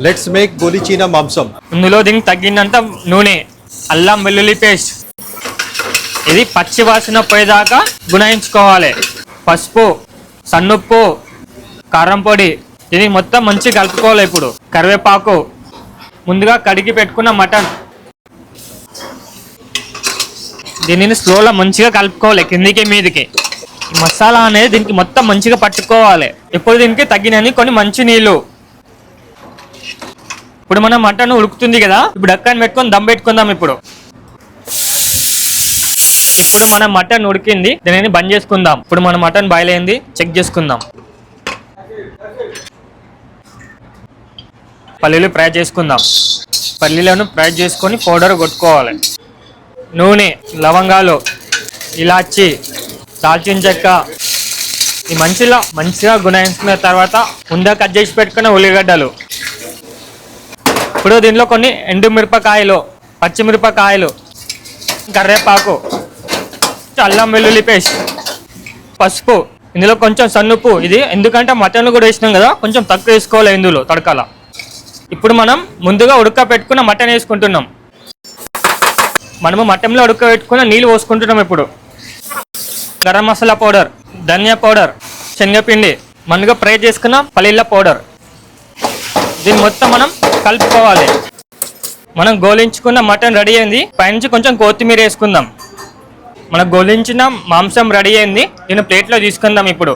Let's make గోలిచీనా మాంసం. ఇందులో దీనికి తగ్గినంత నూనె, అల్లం వెల్లుల్లి పేస్ట్, ఇది పచ్చి వాసన పోయేదాకా గుణయించుకోవాలి. పసుపు, సన్నుప్పు, కారం పొడి, ఇది మొత్తం మంచిగా కలుపుకోవాలి. ఇప్పుడు కరివేపాకు, ముందుగా కడిగి పెట్టుకున్న మటన్, దీనిని స్లోలో మంచిగా కలుపుకోవాలి కిందికి మీదికి. ఈ మసాలా అనేది దీనికి మొత్తం మంచిగా పట్టుకోవాలి. ఇప్పుడు దీనికి తగ్గినన్ని కొన్ని మంచి నీళ్ళు. ఇప్పుడు మన మటన్ ఉడుకుతుంది కదా, ఇప్పుడు అక్కని పెట్టుకొని దమ్ పెట్టుకుందాం. ఇప్పుడు మన మటన్ ఉడికింది, దీనిని బంద్ చేసుకుందాం. ఇప్పుడు మన మటన్ బాయిల్ అయింది, చెక్ చేసుకుందాం. పల్లీలు ఫ్రై చేసుకుందాం. పల్లీలను ఫ్రై చేసుకొని పౌడర్ కొట్టుకోవాలి. నూనె, లవంగాలు, ఇలాచి, దాల్చిన చెక్క, ఈ మంచిగా గుణించుకున్న తర్వాత ముందుగా కట్ చేసి పెట్టుకున్న ఉల్లిగడ్డలు. ఇప్పుడు దీనిలో కొన్ని ఎండుమిరపకాయలు, పచ్చిమిరపకాయలు, కరివేపాకు, అల్లం వెల్లుల్లి పేస్ట్, పసుపు, ఇందులో కొంచెం సన్నుప్పు. ఇది ఎందుకంటే మటన్లు కూడా వేసినాం కదా, కొంచెం తక్కువ వేసుకోవాలి ఇందులో తడకాల. ఇప్పుడు మనం ముందుగా ఉడకపెట్టుకున్న మటన్ వేసుకుంటున్నాం. మనము మటన్లో ఉడకబెట్టుకున్న నీళ్ళు పోసుకుంటున్నాం. ఇప్పుడు గరం మసాలా పౌడర్, ధనియా పౌడర్, శనగపిండి, మనగా ఫ్రై చేసుకున్న పల్లీల పౌడర్, దీన్ని మొత్తం మనం కలుపుకోవాలి. మనం గోలించుకున్న మటన్ రెడీ అయింది. పైనుంచి కొంచెం కొత్తిమీర వేసుకుందాం. మనకు గోలించిన మాంసం రెడీ అయింది. దీన్ని ప్లేట్లో తీసుకుందాం. ఇప్పుడు